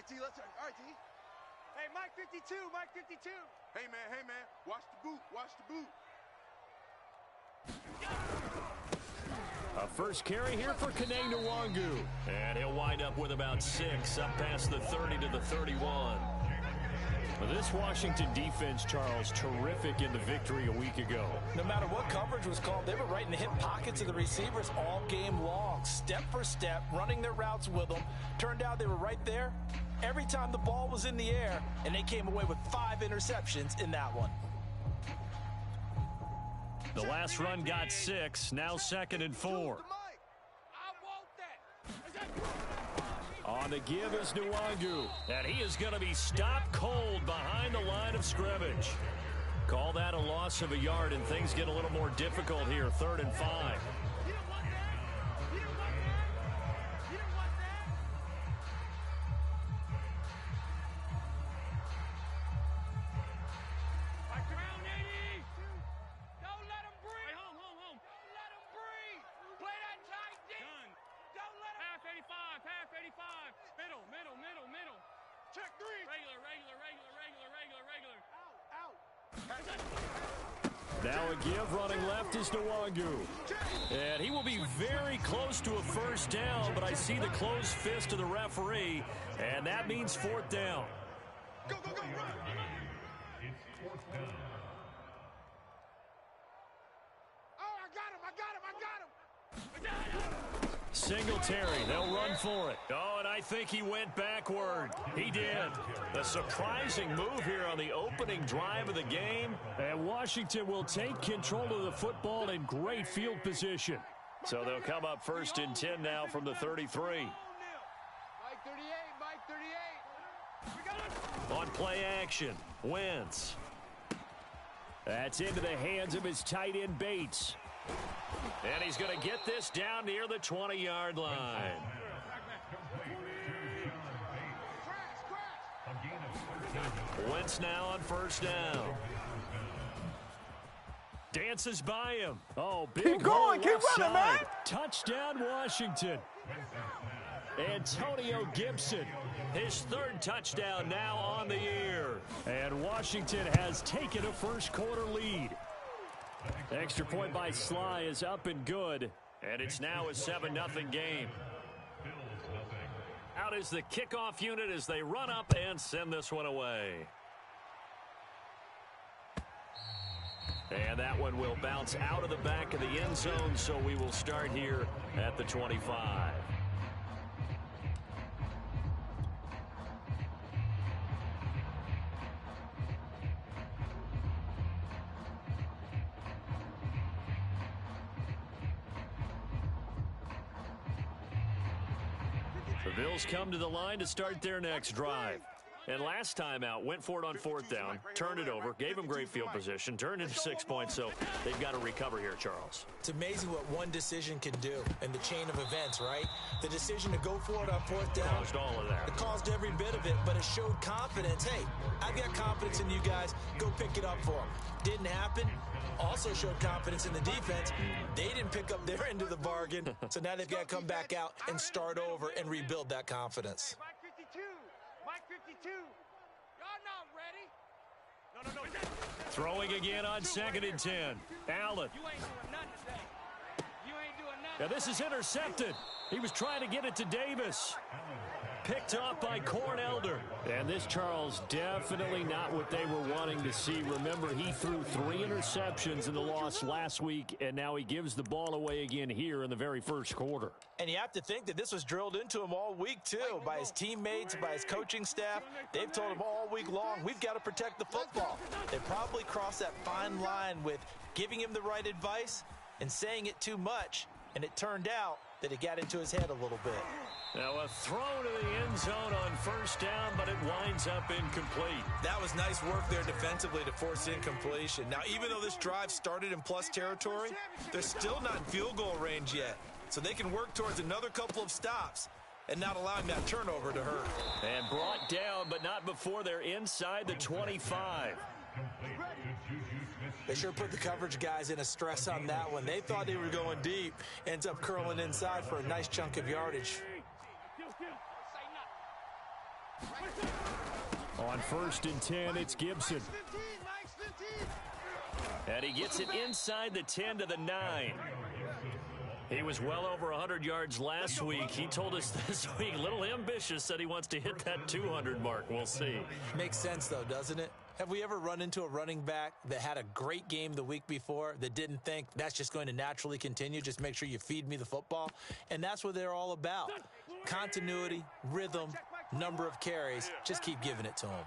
right, T, let's all right, T. Hey, Mike 52, Mike 52. Hey, man, watch the boot, watch the boot. A first carry here for Kene Nwangu. And he'll wind up with about 6, up past the 30 to the 31. This Washington defense, Charles, terrific in the victory a week ago. No matter what coverage was called, they were right in the hip pockets of the receivers all game long, step for step, running their routes with them. Turned out they were right there every time the ball was in the air, and they came away with 5 interceptions in that one. The last run got 6, now 2nd and 4. On the give is Nwangu, and he is going to be stopped cold behind the line of scrimmage. Call that a loss of a yard, and things get a little more difficult here, 3rd and 5. Check 3. Regular. Out. Now a give running left is Nwangu. And he will be very close to a first down, but I see the closed fist of the referee, and that means 4th down. Go, run. It's 4th down. Oh, I got him. Singletary, they'll run for it. Oh, and I think he went backward. He did. A surprising move here on the opening drive of the game. And Washington will take control of the football in great field position. So they'll come up 1st and 10 now from the 33. Mike 38. On play action, Wentz. That's into the hands of his tight end Bates. And he's going to get this down near the 20-yard line. Wentz now on 1st down. Dances by him. Oh, big keep going, keep running, man. Touchdown, Washington. Antonio Gibson, his 3rd touchdown now on the year. And Washington has taken a first-quarter lead. Extra point by Sly is up and good, and it's now a 7-0 game. Out is the kickoff unit as they run up and send this one away. And that one will bounce out of the back of the end zone, so we will start here at the 25. The Bills come to the line to start their next drive. And last time out, went for it on 4th down, turned it over, gave them great field position, turned into 6 points, so they've got to recover here, Charles. It's amazing what one decision can do in the chain of events, right? The decision to go for it on 4th down. Caused all of that. It caused every bit of it, but it showed confidence. Hey, I've got confidence in you guys. Go pick it up for them. Didn't happen. Also showed confidence in the defense. They didn't pick up their end of the bargain, so now they've got to come back out and start over and rebuild that confidence. Mike 52. Y'all not ready. No. Throwing again on 2nd and 10. Allen. You ain't doing nothing today. You ain't doing nothing. Now this is intercepted. He was trying to get it to Davis. Picked up by Cornelder. And this, Charles, definitely not what they were wanting to see. Remember, he threw 3 interceptions in the loss last week, and now he gives the ball away again here in the very first quarter. And you have to think that this was drilled into him all week, too, by his teammates, by his coaching staff. They've told him all week long, we've got to protect the football. They probably crossed that fine line with giving him the right advice and saying it too much, and it turned out that it got into his head a little bit. Now a throw to the end zone on 1st down, but it winds up incomplete. That was nice work there defensively to force incompletion. Now, even though this drive started in plus territory, they're still not in field goal range yet. So they can work towards another couple of stops and not allowing that turnover to hurt. And brought down, but not before they're inside the 25. They sure put the coverage guys in a stress on that one. They thought they were going deep. Ends up curling inside for a nice chunk of yardage. On 1st and 10, it's Gibson. And he gets it inside the 10 to the 9. He was well over 100 yards last week. He told us this week, a little ambitious, said he wants to hit that 200 mark. We'll see. Makes sense, though, doesn't it? Have we ever run into a running back that had a great game the week before that didn't think that's just going to naturally continue? Just make sure you feed me the football. And that's what they're all about. Continuity, rhythm, number of carries. Just keep giving it to him.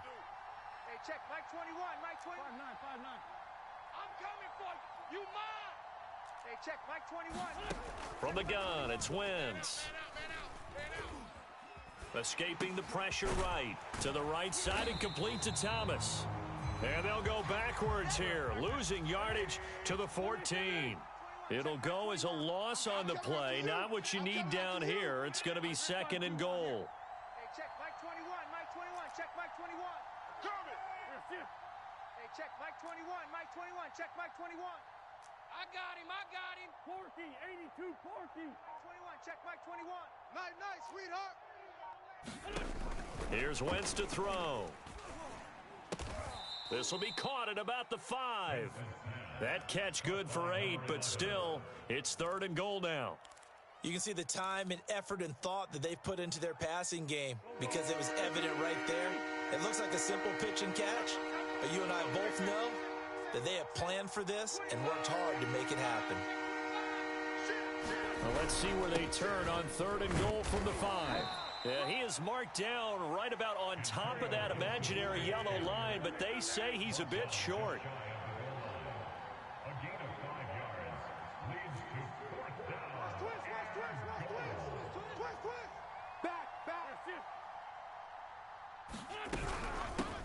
Hey, check, Mike 21, Mike 21. 5'9", 5'9". I'm coming for you, mine. Hey, check, Mike 21. From the gun, it's Wentz. Escaping the pressure right. To the right side and complete to Thomas. And they'll go backwards here, losing yardage to the 14. It'll go as a loss on the play, not what you need down here. It's going to be 2nd and goal. Hey, check, Mike 21, Mike 21, check, Mike 21. Coming. Hey, check, Mike 21, Mike 21, check, Mike 21. I got him. Porky, 82, Porky. 21, check, Mike 21. Night, night, sweetheart. Here's Wentz to throw. This will be caught at about the 5. That catch good for 8, but still, it's 3rd and goal now. You can see the time and effort and thought that they've put into their passing game because it was evident right there. It looks like a simple pitch and catch, but you and I both know that they have planned for this and worked hard to make it happen. Well, let's see where they turn on 3rd and goal from the 5. Yeah, he is marked down right about on top of that imaginary yellow line, but they say he's a bit short. A gain of 5 yards leads to 4th down. Back.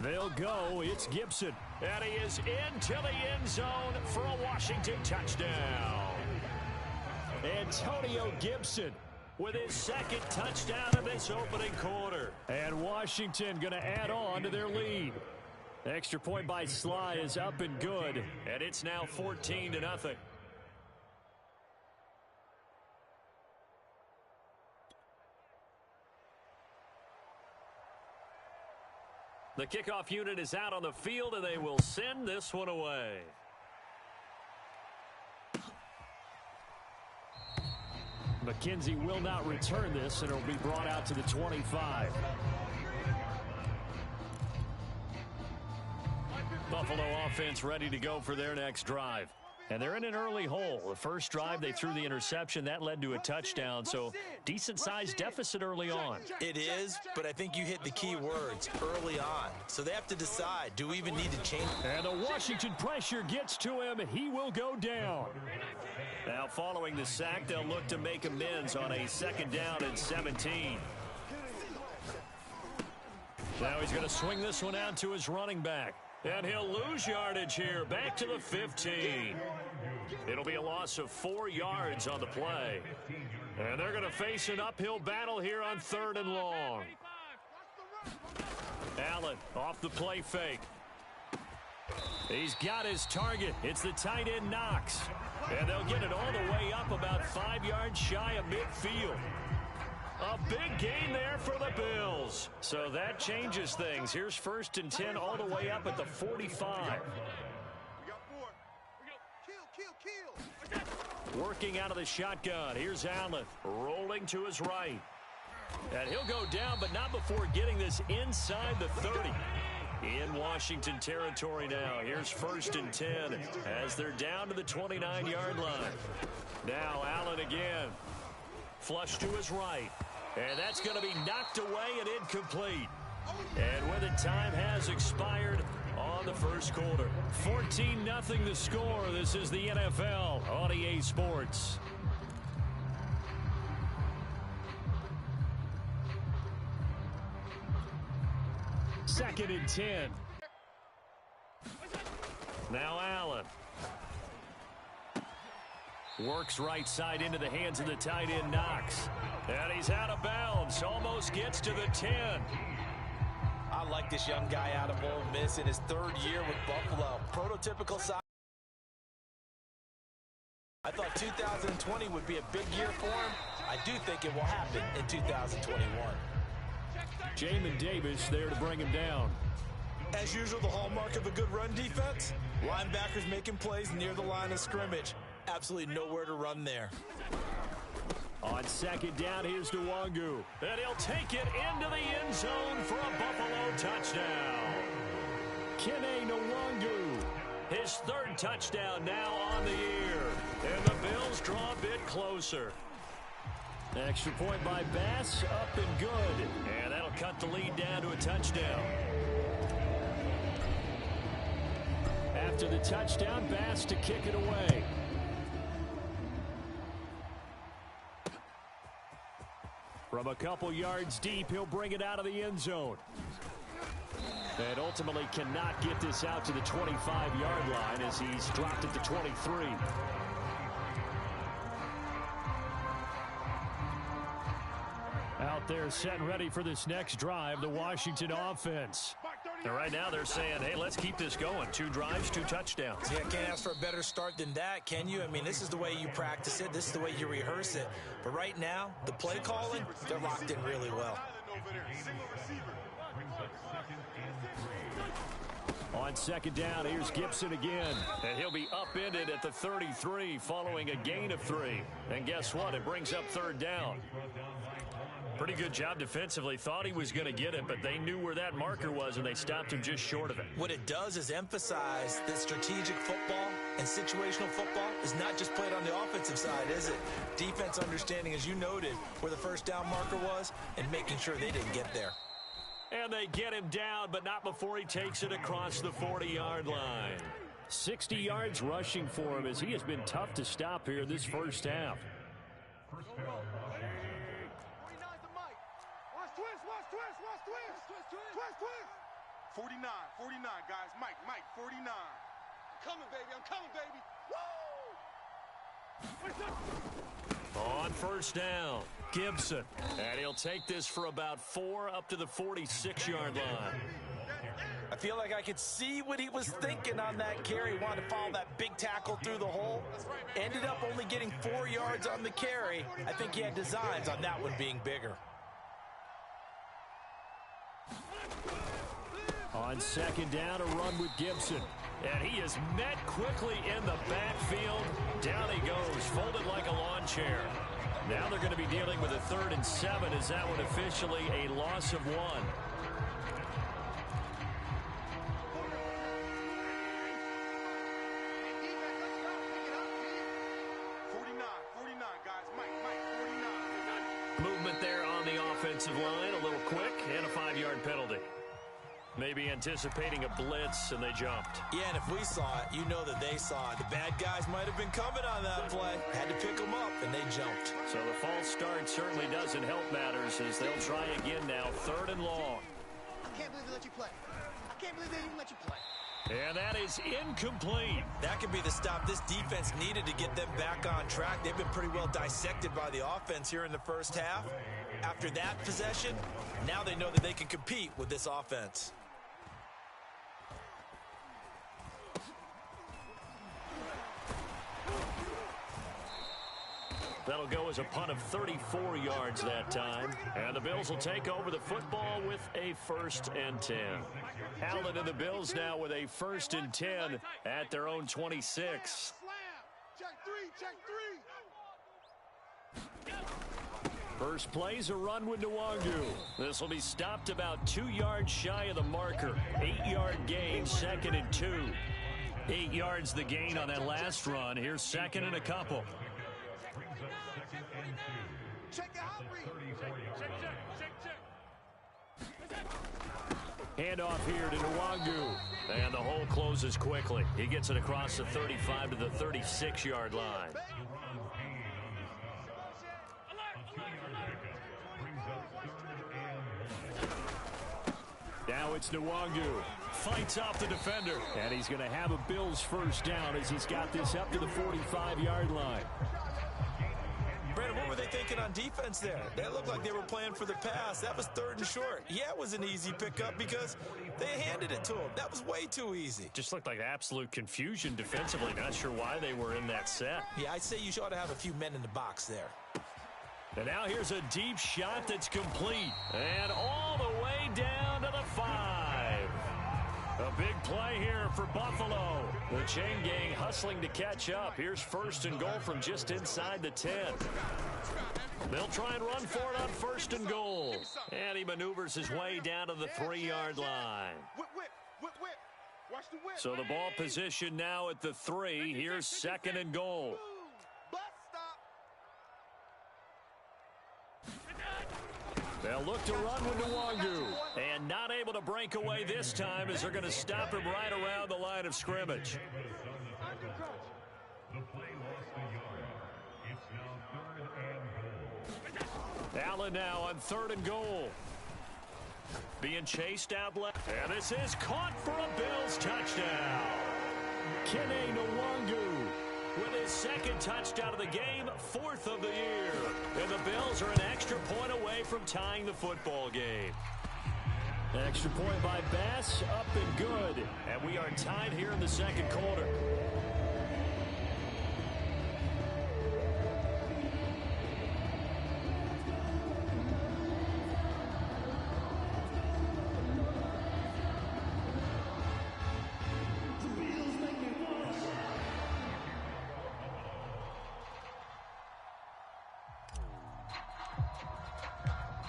They'll go. It's Gibson. And he is into the end zone for a Washington touchdown. Antonio Gibson with his 2nd touchdown of this opening quarter. And Washington going to add on to their lead. Extra point by Sly is up and good. And it's now 14-0. The kickoff unit is out on the field, and they will send this one away. McKenzie will not return this, and it will be brought out to the 25. Buffalo offense ready to go for their next drive. And they're in an early hole. The first drive, they threw the interception. That led to a touchdown, so decent-sized deficit early on. It is, but I think you hit the key words, early on. So they have to decide, do we even need to change? And the Washington pressure gets to him, and he will go down. Now, following the sack, they'll look to make amends on a 2nd down and 17. Now he's going to swing this one out to his running back. And he'll lose yardage here, back to the 15. It'll be a loss of 4 yards on the play. And they're going to face an uphill battle here on 3rd and long. Allen off the play fake. He's got his target. It's the tight end Knox. And they'll get it all the way up about 5 yards shy of midfield. A big gain there for the Bills. So that changes things. Here's 1st and 10 all the way up at the 45. We got 4. Kill. Working out of the shotgun. Here's Allen rolling to his right. And he'll go down, but not before getting this inside the 30. In Washington territory now. Here's 1st and 10 as they're down to the 29-yard line. Now Allen again. Flush to his right. And that's going to be knocked away and incomplete. And with it, time has expired on the first quarter. 14-0 the score. This is the NFL on EA Sports. Second and 10. Now Allen. Works right side into the hands of the tight end Knox. And he's out of bounds. Almost gets to the 10. I like this young guy out of Ole Miss in his 3rd year with Buffalo. Prototypical size. I thought 2020 would be a big year for him. I do think it will happen in 2021. Jamin Davis there to bring him down. As usual, the hallmark of a good run defense, linebackers making plays near the line of scrimmage. Absolutely nowhere to run there. On second down, here's Nwangu. And he'll take it into the end zone for a Buffalo touchdown. Kene Nwangu, his third touchdown now on the year. And the Bills draw a bit closer. Extra point by Bass, up and good. And that'll cut the lead down to a touchdown. After the touchdown, Bass to kick it away. From a couple yards deep, he'll bring it out of the end zone. And ultimately cannot get this out to the 25-yard line as he's dropped it to 23. Out there set and ready for this next drive, the Washington offense. And right now they're saying, hey, let's keep this going. 2 drives, 2 touchdowns. Yeah, can't ask for a better start than that, can you? I mean, this is the way you practice it. This is the way you rehearse it. But right now, the play calling, they're locked in really well. On second down, here's Gibson again. And he'll be upended at the 33 following a gain of 3. And guess what? It brings up third down. Pretty good job defensively. Thought he was going to get it, but they knew where that marker was, and they stopped him just short of it. What it does is emphasize that strategic football and situational football is not just played on the offensive side, is it? Defense understanding, as you noted, where the first down marker was and making sure they didn't get there. And they get him down, but not before he takes it across the 40-yard line. 60 yards rushing for him as he has been tough to stop here this first half. Twist. 49, guys. Mike, 49. I'm coming, baby. Woo! On first down, Gibson. And he'll take this for about 4 up to the 46-yard line. I feel like I could see what he was thinking on that carry. He wanted to follow that big tackle through the hole. Ended up only getting 4 yards on the carry. I think he had designs on that one being bigger. On second down, a run with Gibson. And he is met quickly in the backfield. Down he goes, folded like a lawn chair. Now they're going to be dealing with a 3rd and 7 as that one officially a loss of 1. 49, guys. Mike, 49. Movement there on the offensive line, a little quick, and a 5-yard penalty. Maybe anticipating a blitz, and they jumped. Yeah, and if we saw it, you know that they saw it. The bad guys might have been coming on that play. Had to pick them up, and they jumped. So the false start certainly doesn't help matters as they'll try again now, 3rd and long. I can't believe they let you play. I can't believe they even let you play. And that is incomplete. That could be the stop this defense needed to get them back on track. They've been pretty well dissected by the offense here in the first half. After that possession, now they know that they can compete with this offense. That'll go as a punt of 34 yards that time. And the Bills will take over the football with a 1st and 10. Allen and the Bills now with a 1st and 10 at their own 26. Check three. First play's a run with Nwangu. This will be stopped about 2 yards shy of the marker. 8-yard gain, 2nd and 2. 8 yards the gain on that last run. Here's 2nd and a couple. Check the hot read. Handoff here to Nwangu. And the hole closes quickly. He gets it across the 35 to the 36-yard line. Now it's Nwangu. Fights off the defender. And he's going to have a Bills first down as he's got this up to the 45-yard line. Brandon, what were they thinking on defense there? They looked like they were playing for the pass. That was 3rd and short. Yeah, it was an easy pickup because they handed it to him. That was way too easy. Just looked like absolute confusion defensively. Not sure why they were in that set. Yeah, I'd say you ought to have a few men in the box there. And now here's a deep shot that's complete. And all the way down to the 5. A big play here for Buffalo. The chain gang hustling to catch up. Here's 1st and goal from just inside the 10. They'll try and run for it on 1st and goal. And he maneuvers his way down to the 3-yard line. So the ball position now at the 3. Here's 2nd and goal. They'll look to run with Nwangu. And not able to break away this time as they're going to stop him right around the line of scrimmage. The play lost a yard. It's now 3rd and goal. Allen now on 3rd and goal. Being chased out left. And this is caught for a Bills touchdown. Kene Nwangu with his 2nd touchdown of the game, 4th of the year. And the Bills are an extra point away from tying the football game. Extra point by Bass, up and good. And we are tied here in the 2nd quarter.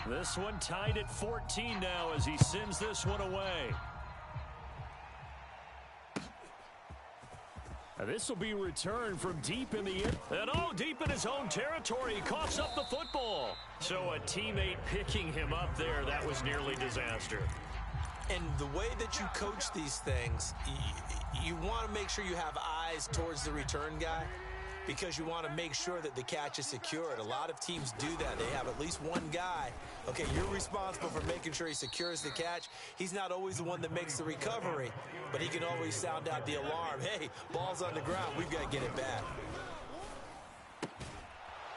This one tied at 14 now as he sends this one away. This will be returned from deep in the air. And deep in his own territory, he coughs up the football. So a teammate picking him up there, that was nearly disaster. And the way that you coach these things, you want to make sure you have eyes towards the return guy, because you want to make sure that the catch is secured. A lot of teams do that. They have at least one guy. Okay, you're responsible for making sure he secures the catch. He's not always the one that makes the recovery, but he can always sound out the alarm. Hey, ball's on the ground. We've got to get it back.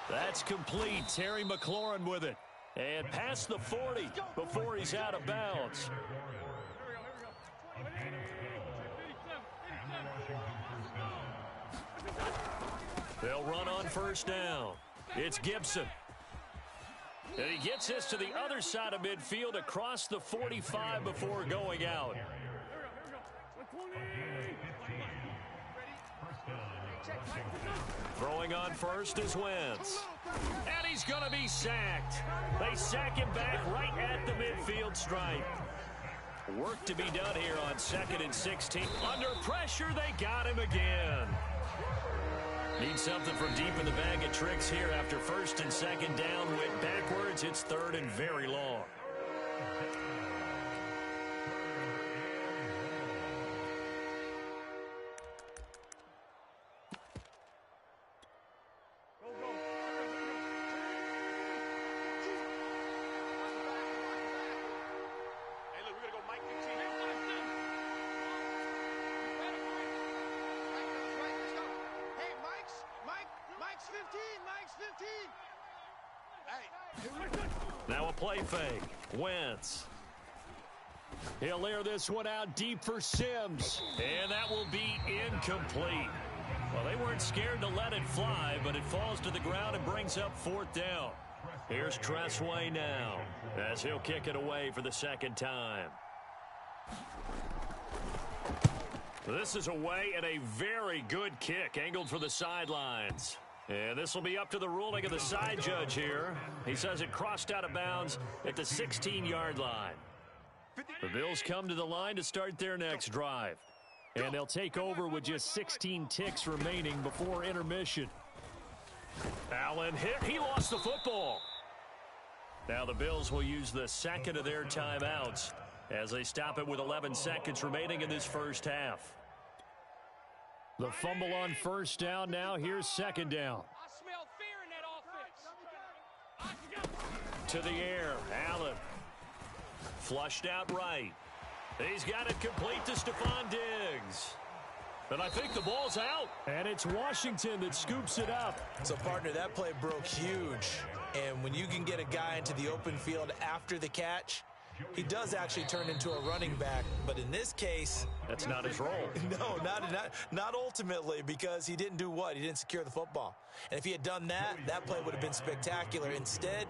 That's complete. Terry McLaurin with it. And past the 40 before he's out of bounds. They'll run on 1st down. It's Gibson. And he gets this to the other side of midfield across the 45 before going out. Throwing on 1st is Wentz. And he's going to be sacked. They sack him back right at the midfield stripe. Work to be done here on 2nd and 16. Under pressure, they got him again. Need something from deep in the bag of tricks here after 1st and 2nd down. Went backwards. It's 3rd and very long. Now a play fake. Wentz. He'll air this one out deep for Sims. And that will be incomplete. Well, they weren't scared to let it fly, but it falls to the ground and brings up 4th down. Here's Tressway now as he'll kick it away for the 2nd time. This is away and a very good kick angled for the sidelines. And this will be up to the ruling of the side judge here. He says it crossed out of bounds at the 16-yard line. The Bills come to the line to start their next drive. And they'll take over with just 16 ticks remaining before intermission. Allen hit. He lost the football. Now the Bills will use the 2nd of their timeouts as they stop it with 11 seconds remaining in this first half. The fumble on 1st down now. Here's 2nd down. I smell fear in that offense. To the air. Allen. Flushed out right. He's got it complete to Stephon Diggs. And I think the ball's out. And it's Washington that scoops it up. So, partner, that play broke huge. And when you can get a guy into the open field after the catch, he does actually turn into a running back, but in this case, that's not his role. No, not ultimately, because he didn't do what? He didn't secure the football. And if he had done that, that play would have been spectacular. Instead,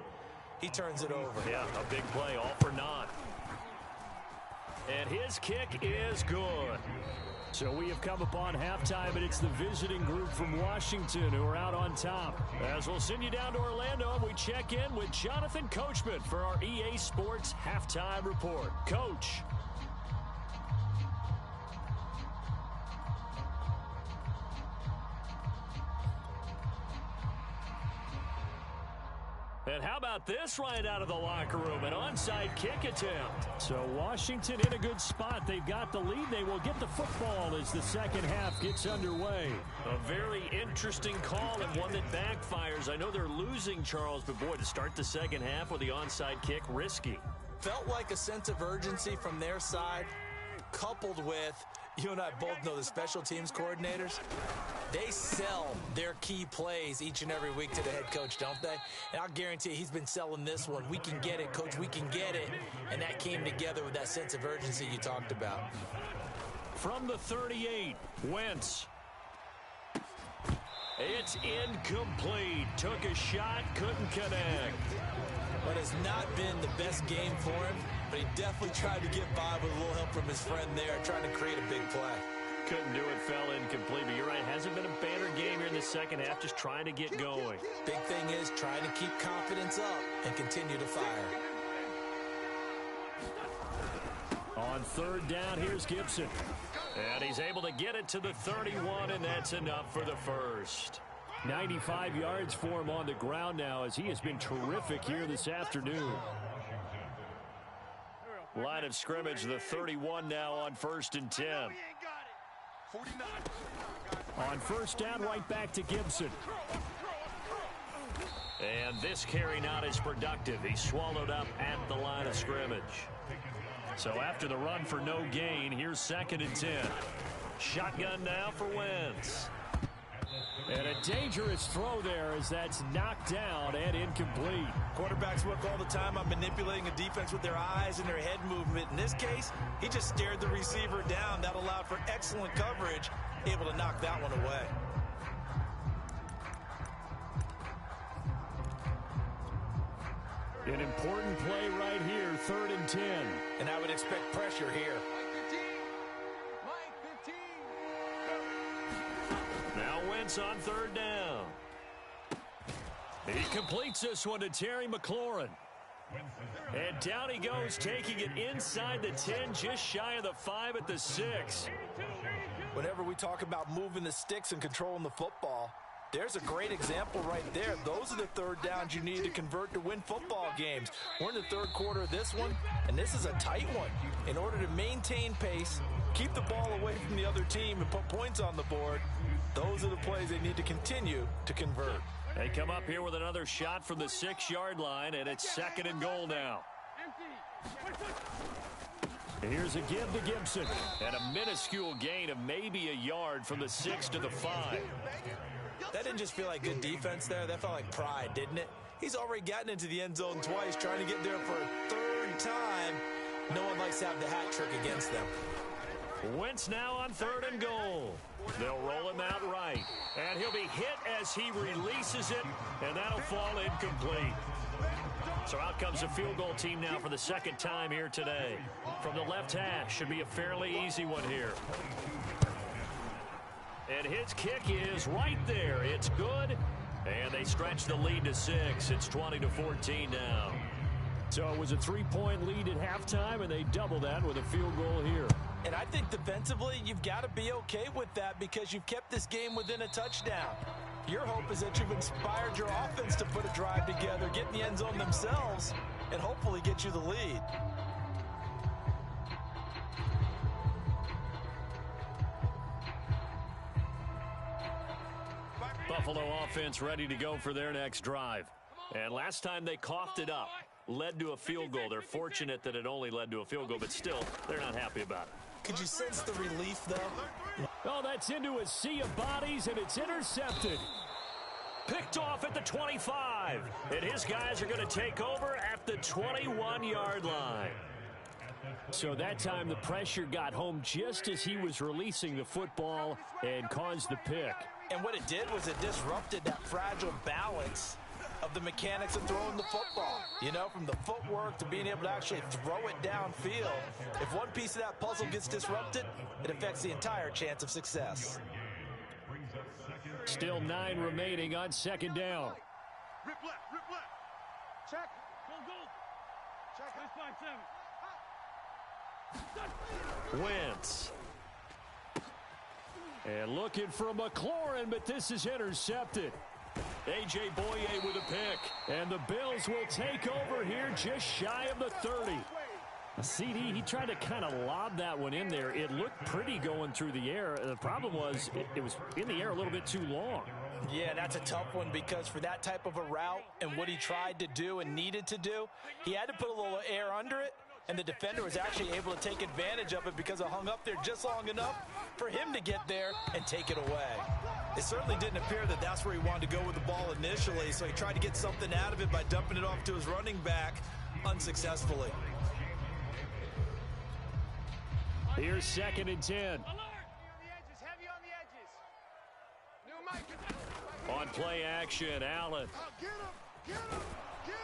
he turns it over. Yeah, a big play, all for naught. And his kick is good. So we have come upon halftime, and it's the visiting group from Washington who are out on top. As we'll send you down to Orlando, and we check in with Jonathan Coachman for our EA Sports Halftime Report. Coach. And how about this right out of the locker room? An onside kick attempt. So Washington in a good spot. They've got the lead. They will get the football as the second half gets underway. A very interesting call and one that backfires. I know they're losing, Charles, but boy, to start the second half with the onside kick, risky. Felt like a sense of urgency from their side, coupled with, you and I both know the special teams coordinators, they sell their key plays each and every week to the head coach, don't they? And I'll guarantee he's been selling this one. We can get it, coach, we can get it. And that came together with that sense of urgency you talked about. From the 38, Wentz. It's incomplete. Took a shot, couldn't connect. But it's not been the best game for him, but he definitely tried to get by with a little help from his friend there, trying to create a big play. Couldn't do it, fell incomplete. But you're right, hasn't been a banner game here in the second half, just trying to get going. Big thing is trying to keep confidence up and continue to fire. On third down, here's Gibson. And he's able to get it to the 31, and that's enough for the first. 95 yards for him on the ground now as he has been terrific here this afternoon. Line of scrimmage, the 31 now on 1st and 10. 49. On first down, right back to Gibson. And this carry not as productive. He's swallowed up at the line of scrimmage. So after the run for no gain, here's 2nd and 10. Shotgun now for Wentz. And a dangerous throw there as that's knocked down and incomplete. Quarterbacks work all the time on manipulating a defense with their eyes and their head movement. In this case, he just stared the receiver down. That allowed for excellent coverage, able to knock that one away. An important play right here, 3rd and 10. And I would expect pressure here. Now Wentz on 3rd down. He completes this one to Terry McLaurin. And down he goes, taking it inside the 10, just shy of the 5 at the 6. Whenever we talk about moving the sticks and controlling the football, there's a great example right there. Those are the 3rd downs you need to convert to win football games. We're in the 3rd quarter of this one, and this is a tight one. In order to maintain pace, keep the ball away from the other team, and put points on the board, those are the plays they need to continue to convert. They come up here with another shot from the 6-yard line, and it's 2nd and goal now. Here's a give to Gibson, and a minuscule gain of maybe a yard from the 6 to the 5. That didn't just feel like good defense there. That felt like pride, didn't it? He's already gotten into the end zone twice, trying to get there for a 3rd time. No one likes to have the hat trick against them. Wentz now on 3rd and goal. They'll roll him out right. And he'll be hit as he releases it, and that'll fall incomplete. So out comes the field goal team now for the 2nd time here today. From the left hash, should be a fairly easy one here. And his kick is right there. It's good. And they stretch the lead to 6. It's 20-14 now. So it was a 3-point lead at halftime, and they double that with a field goal here. And I think defensively, you've got to be okay with that because you've kept this game within a touchdown. Your hope is that you've inspired your offense to put a drive together, get in the end zone themselves, and hopefully get you the lead. Buffalo offense ready to go for their next drive. And last time they coughed it up, led to a field goal. They're fortunate that it only led to a field goal, but still, they're not happy about it. Could you sense the relief, though? Oh, that's into a sea of bodies, and it's intercepted. Picked off at the 25. And his guys are going to take over at the 21-yard line. So that time the pressure got home just as he was releasing the football and caused the pick. And what it did was it disrupted that fragile balance of the mechanics of throwing the football. You know, from the footwork to being able to actually throw it downfield. If one piece of that puzzle gets disrupted, it affects the entire chance of success. Still 9 remaining on second down. Rip left, rip left. Check. Go, go. Check. 5-7. Wentz. And looking for McLaurin, but this is intercepted. A.J. Boye with a pick. And the Bills will take over here just shy of the 30. CD, he tried to kind of lob that one in there. It looked pretty going through the air. The problem was it was in the air a little bit too long. Yeah, that's a tough one because for that type of a route and what he tried to do and needed to do, he had to put a little air under it, and the defender was actually able to take advantage of it because it hung up there just long enough for him to get there and take it away. It certainly didn't appear that that's where he wanted to go with the ball initially, so he tried to get something out of it by dumping it off to his running back unsuccessfully. Here's 2nd and 10. Heavy on the edges. New Mike. On play action, Allen. Get him, get him, get him.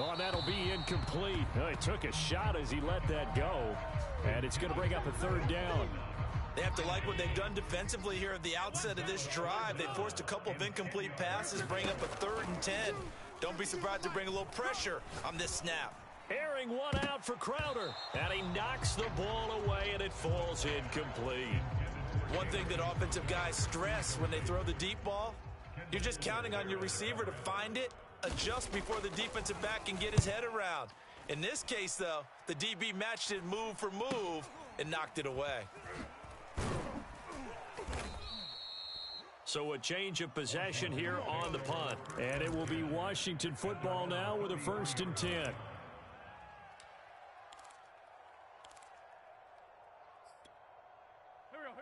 Oh, that'll be incomplete. Oh, he took a shot as he let that go. And it's going to bring up a 3rd down. They have to like what they've done defensively here at the outset of this drive. They forced a couple of incomplete passes, bring up a 3rd and 10. Don't be surprised to bring a little pressure on this snap. Airing one out for Crowder. And he knocks the ball away, and it falls incomplete. One thing that offensive guys stress when they throw the deep ball, you're just counting on your receiver to find it, adjust before the defensive back can get his head around. In this case, though, the DB matched it move for move and knocked it away. So a change of possession here on the punt. And it will be Washington football now with a 1st and 10.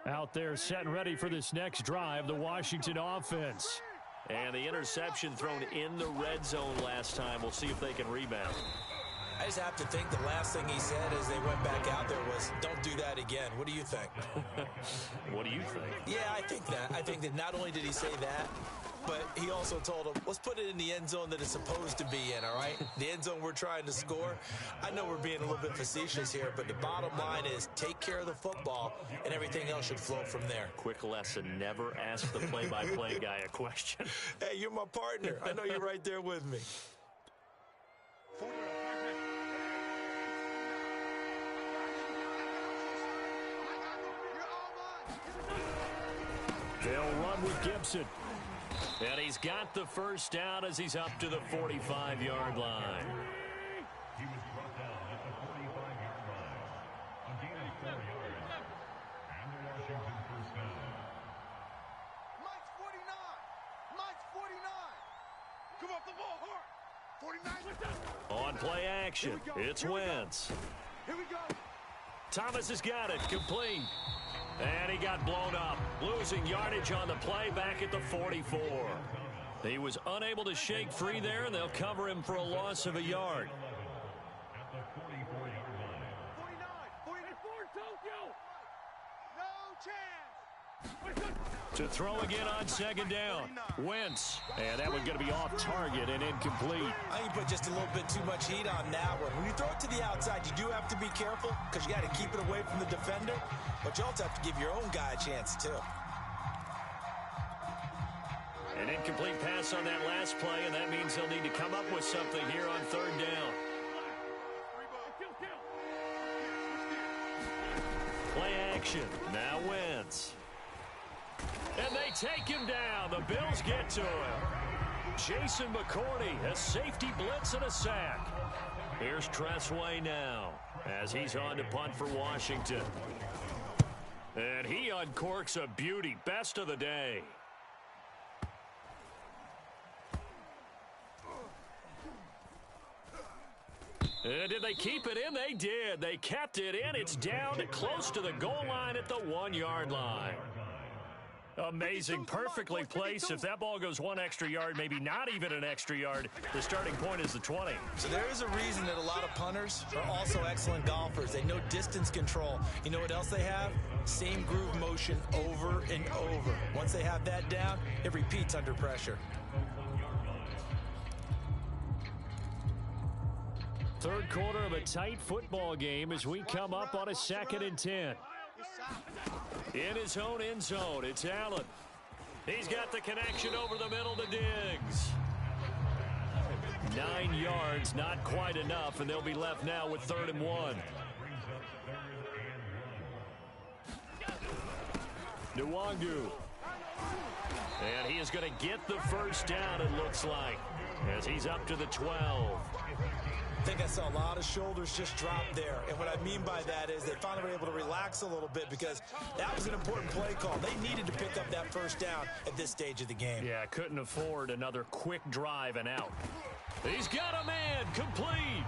Out there set and ready for this next drive, the Washington offense. And the interception thrown in the red zone last time. We'll see if they can rebound. I just have to think the last thing he said as they went back out there was, don't do that again. What do you think? What do you think? Yeah, I think that. I think that not only did he say that, but he also told him, let's put it in the end zone that it's supposed to be in, all right? The end zone we're trying to score. I know we're being a little bit facetious here, but the bottom line is take care of the football, and everything else should flow from there. Quick lesson, never ask the play-by-play guy a question. Hey, you're my partner. I know you're right there with me. They'll run with Gibson. And he's got the 1st down as he's up to the 45-yard line. He was brought down at the 45-yard line. A gain of 4 yards. And the Washington 1st down. Mike's 49. Mike's 49. Come off the ball hard. 49. On play action, it's Wentz. Here we go. Thomas has got it, complete. And he got blown up, losing yardage on the play back at the 44. He was unable to shake free there, and they'll cover him for a loss of a yard. At the 44-yard line. 49. 44, Tokyo. No chance. To throw again on 2nd down. Wentz. And that one's going to be off target and incomplete. I think you put just a little bit too much heat on that one. When you throw it to the outside, you do have to be careful because you got to keep it away from the defender, but you also have to give your own guy a chance too. An incomplete pass on that last play, and that means they'll need to come up with something here on 3rd down. Play action. Now Wentz. And they take him down. The Bills get to him. Jason McCourty, a safety blitz and a sack. Here's Tressway now as he's on to punt for Washington. And he uncorks a beauty. Best of the day. And did they keep it in? They did. They kept it in. It's down to close to the goal line at the 1-yard line. Amazing. Perfectly placed. If that ball goes 1 extra yard, maybe not even an extra yard, the starting point is the 20. So there is a reason that a lot of punters are also excellent golfers. They know distance control. You know what else they have? Same groove motion over and over. Once they have that down, it repeats under pressure. Third quarter of a tight football game as we come up on a 2nd and 10. In his own end zone, it's Allen. He's got the connection over the middle to Diggs. 9 yards, not quite enough, and they'll be left now with 3rd and 1. Nwangu. And he is going to get the first down, it looks like, as he's up to the 12. I think I saw a lot of shoulders just drop there. And what I mean by that is they finally were able to relax a little bit because that was an important play call. They needed to pick up that first down at this stage of the game. Yeah, couldn't afford another quick drive and out. He's got a man complete.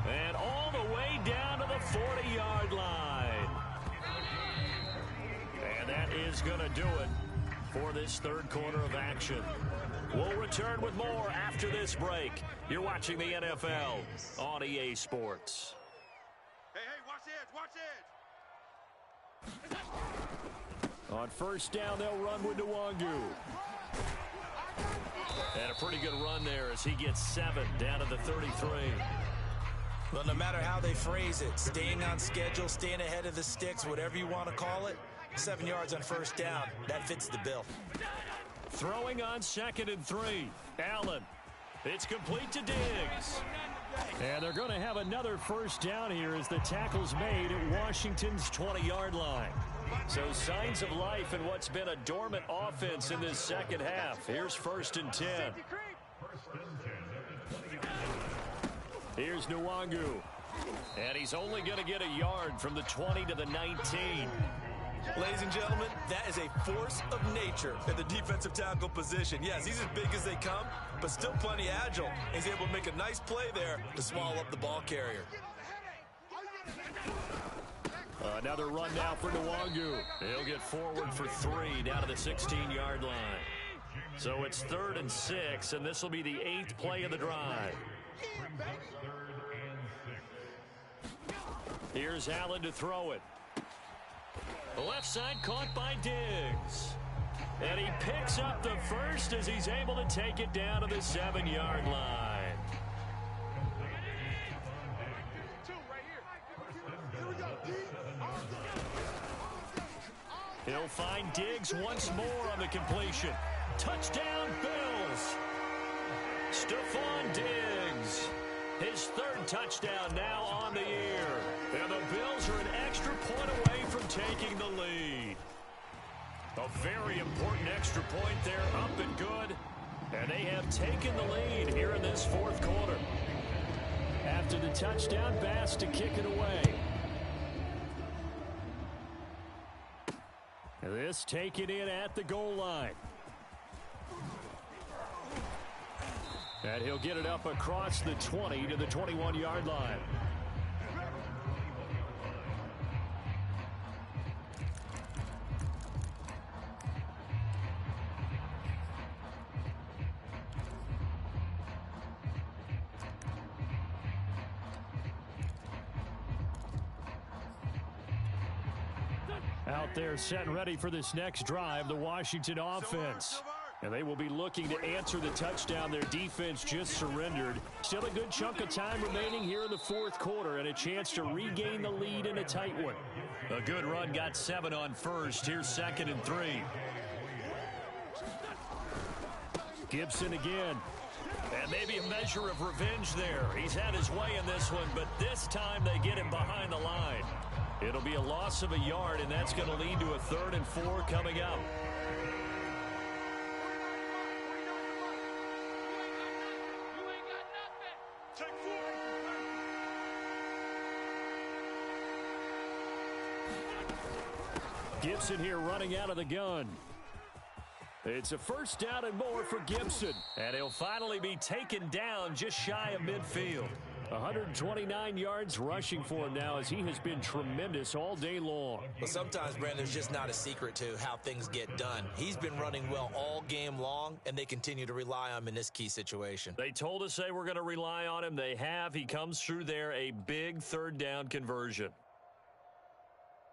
And all the way down to the 40-yard line. And that is going to do it for this third quarter of action. We'll return with more after this break. You're watching the NFL on EA Sports. Hey, watch edge. On first down, they'll run with Nwangu. And a pretty good run there as he gets 7 down to the 33. Well, no matter how they phrase it, staying on schedule, staying ahead of the sticks, whatever you want to call it, 7 yards on first down, that fits the bill. Throwing on 2nd and 3. Allen. It's complete to Diggs. And they're going to have another first down here as the tackle's made at Washington's 20-yard line. So signs of life in what's been a dormant offense in this second half. Here's 1st and 10. Here's Nwangu. And he's only going to get a yard from the 20 to the 19. Ladies and gentlemen, that is a force of nature at the defensive tackle position. Yes, he's as big as they come, but still plenty agile. He's able to make a nice play there to swallow up the ball carrier. Another run now for Nwangu. He'll get forward for 3 down to the 16-yard line. So it's 3rd and 6, and this will be the 8th play of the drive. Here's Allen to throw it. The left side caught by Diggs. And he picks up the first as he's able to take it down to the 7-yard line. He'll find Diggs once more on the completion. Touchdown, Bills. Stephon Diggs. His 3rd touchdown now on the year. And the Bills are an extra point away from taking the lead. A very important extra point there, up and good. And they have taken the lead here in this 4th quarter. After the touchdown, Bass to kick it away. This taken in at the goal line. And he'll get it up across the 20 to the 21-yard line. Out there set and ready for this next drive, the Washington offense. And they will be looking to answer the touchdown their defense just surrendered. Still a good chunk of time remaining here in the 4th quarter and a chance to regain the lead in a tight one. A good run, got 7 on first. Here's 2nd and 3. Gibson again. And maybe a measure of revenge there. He's had his way in this one, but this time they get him behind the line. It'll be a loss of a yard, and that's going to lead to a 3rd and 4 coming up. Gibson here running out of the gun. It's a first down and more for Gibson. And he'll finally be taken down just shy of midfield. 129 yards rushing for him now, as he has been tremendous all day long. Well, sometimes, Brandon, there's just not a secret to how things get done. He's been running well all game long, and they continue to rely on him in this key situation. They told us they were going to rely on him. They have. He comes through there, a big third down conversion.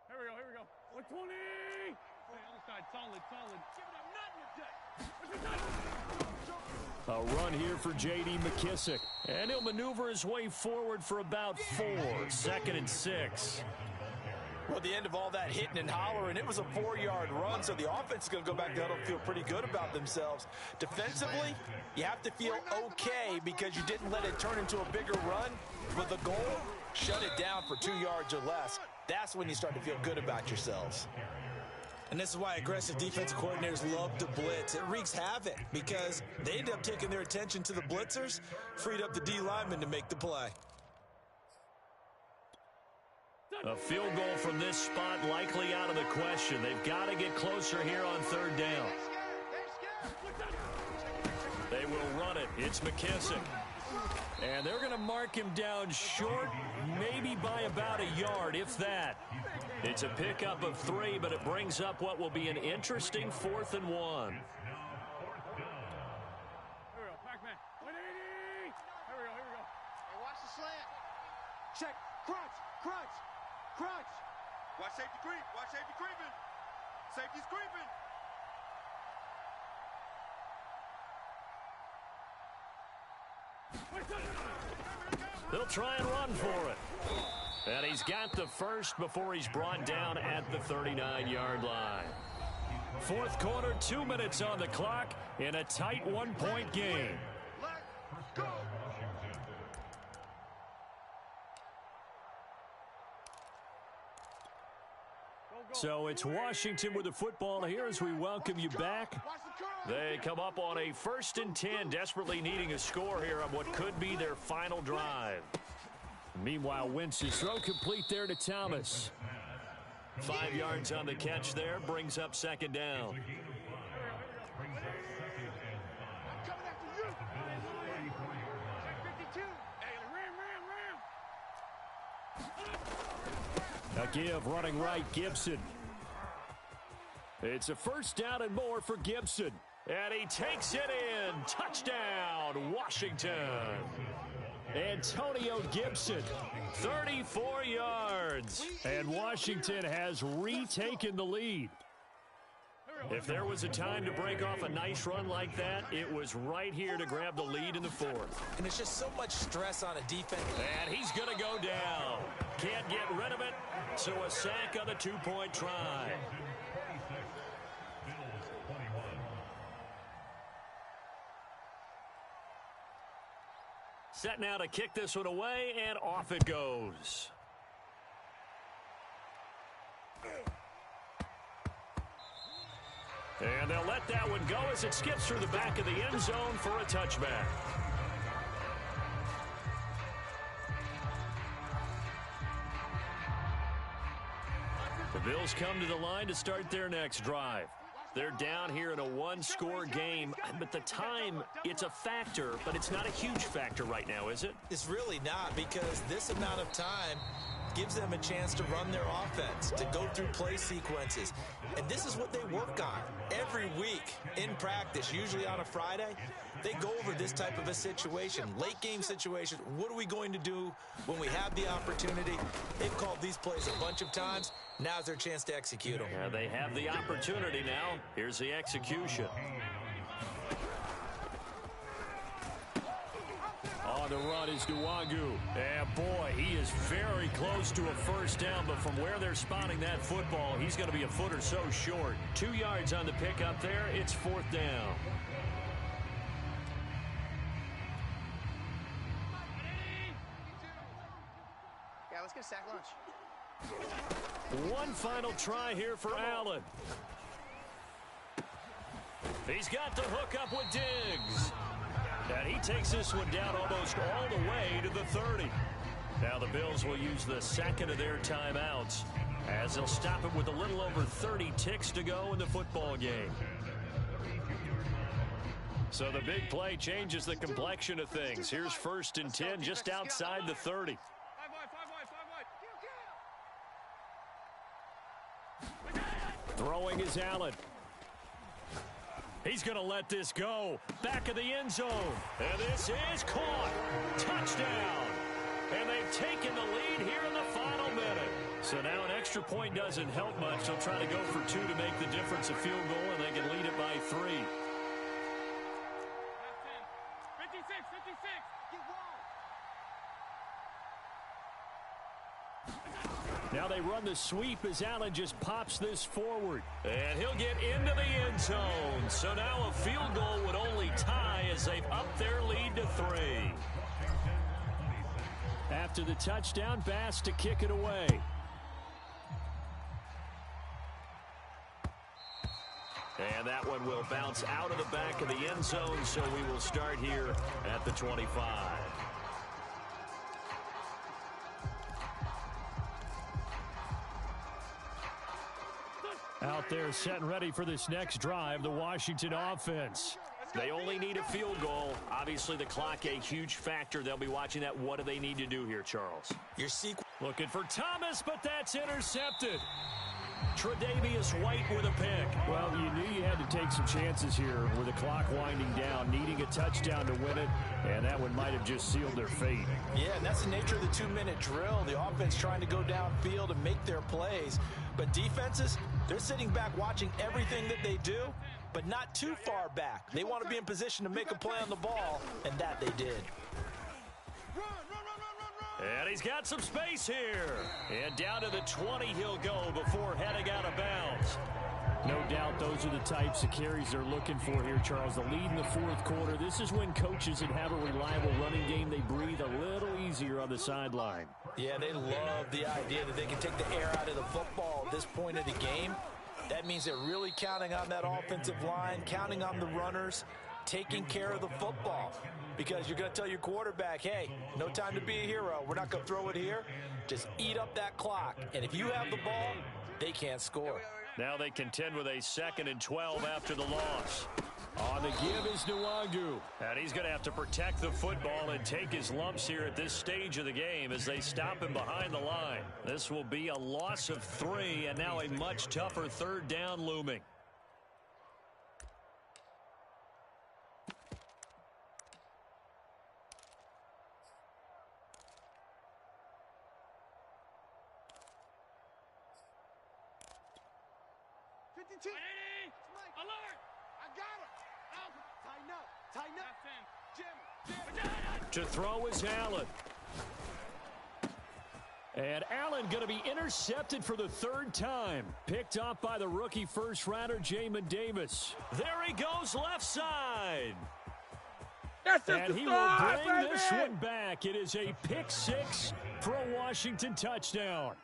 Here we go. 120. Hey, other side, solid. Give it up, nothing today. A run here for J.D. McKissick. And he'll maneuver his way forward for about 4. 2nd and 6. Well, at the end of all that hitting and hollering, it was a 4-yard run, so the offense is going to go back to huddle and feel pretty good about themselves. Defensively, you have to feel okay because you didn't let it turn into a bigger run. With the goal, shut it down for 2 yards or less. That's when you start to feel good about yourselves. And this is why aggressive defensive coordinators love to blitz. It wreaks havoc because they end up taking their attention to the blitzers, freed up the D lineman to make the play. A field goal from this spot likely out of the question. They've got to get closer here on 3rd down. They will run it. It's McKissick. And they're going to mark him down short, maybe by about a yard, if that. It's a pickup of 3, but it brings up what will be an interesting 4th and 1. Here we go, Pac-Man. 180. Here we go. Hey, watch the slant. Check. Crunch. Watch safety creep. Watch safety creeping. Safety's creeping. They'll try and run for it. And he's got the first before he's brought down at the 39-yard line. 4th quarter, 2 minutes on the clock in a tight 1-point game. Let's go. So it's Washington with the football here as we welcome you back. They come up on a 1st and 10, desperately needing a score here on what could be their final drive. Meanwhile, Wentz's throw complete there to Thomas. 5 yards on the catch there, brings up 2nd down. A give running right, Gibson. It's a 1st down and more for Gibson. And he takes it in. Touchdown, Washington. Antonio Gibson, 34 yards. And Washington has retaken the lead. If there was a time to break off a nice run like that, it was right here to grab the lead in the 4th. And it's just so much stress on a defense. And he's going to go down. Can't get rid of it, so a sack on the 2-point try. Set now to kick this one away, and off it goes. And they'll let that one go as it skips through the back of the end zone for a touchback. The Bills come to the line to start their next drive. They're down here in a 1-score game, but the time, it's a factor, but it's not a huge factor right now, is it? It's really not, because this amount of time gives them a chance to run their offense, to go through play sequences. And this is what they work on every week in practice, usually on a Friday. They go over this type of a situation, late game situation. What are we going to do when we have the opportunity? They've called these plays a bunch of times. Now's their chance to execute them. Yeah, they have the opportunity now. Here's the execution. On the run is Nwangu. And boy, he is very close to a 1st down, but from where they're spotting that football, he's going to be a foot or so short. 2 yards on the pickup there. It's 4th down. Yeah, let's get a sack lunch. One final try here for Allen. He's got the hook up with Diggs. And he takes this one down almost all the way to the 30. Now the Bills will use the 2nd of their timeouts as they'll stop it with a little over 30 ticks to go in the football game. So the big play changes the complexion of things. Here's 1st and 10 just outside the 30. Throwing is Allen. He's going to let this go. Back of the end zone. And this is caught. Touchdown. And they've taken the lead here in the final minute. So now an extra point doesn't help much. They'll try to go for 2 to make the difference a field goal, and they can lead it by 3. 56. Now they run the sweep as Allen just pops this forward. And he'll get into the end zone. So now a field goal would only tie as they've upped their lead to 3. After the touchdown, Bass to kick it away. And that one will bounce out of the back of the end zone, so we will start here at the 25. Out there set and ready for this next drive, the Washington offense. They only need a field goal. Obviously, the clock a huge factor. They'll be watching that. What do they need to do here, Charles? Looking for Thomas, but that's intercepted. Tre'Davious White with a pick. Well, you knew you had to take some chances here with the clock winding down, needing a touchdown to win it, and that one might have just sealed their fate. Yeah, and that's the nature of the 2-minute drill. The offense trying to go downfield and make their plays. But defenses, they're sitting back watching everything that they do, but not too far back. They want to be in position to make a play on the ball, and that they did. And he's got some space here. And down to the 20 he'll go before heading out of bounds. No doubt those are the types of carries they're looking for here, Charles. The lead in the 4th quarter. This is when coaches that have a reliable running game, they breathe a little easier on the sideline. Yeah, they love the idea that they can take the air out of the football at this point of the game. That means they're really counting on that offensive line, counting on the runners, taking care of the football. Because you're going to tell your quarterback, hey, no time to be a hero. We're not going to throw it here. Just eat up that clock. And if you have the ball, they can't score. Now they contend with a 2nd and 12 after the loss. On the give is Nwangu. And he's going to have to protect the football and take his lumps here at this stage of the game as they stop him behind the line. This will be a loss of 3, and now a much tougher 3rd down looming. Alert! I got him! Tighten up! Jim! To throw is Allen. And Allen going to be intercepted for the 3rd time. Picked off by the rookie first-rounder, Jamin Davis. There he goes, left side. And he will bring this one back. It is a pick-6 for a Washington touchdown.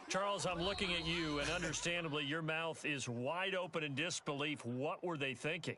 Charles, I'm looking at you, and understandably, your mouth is wide open in disbelief. What were they thinking?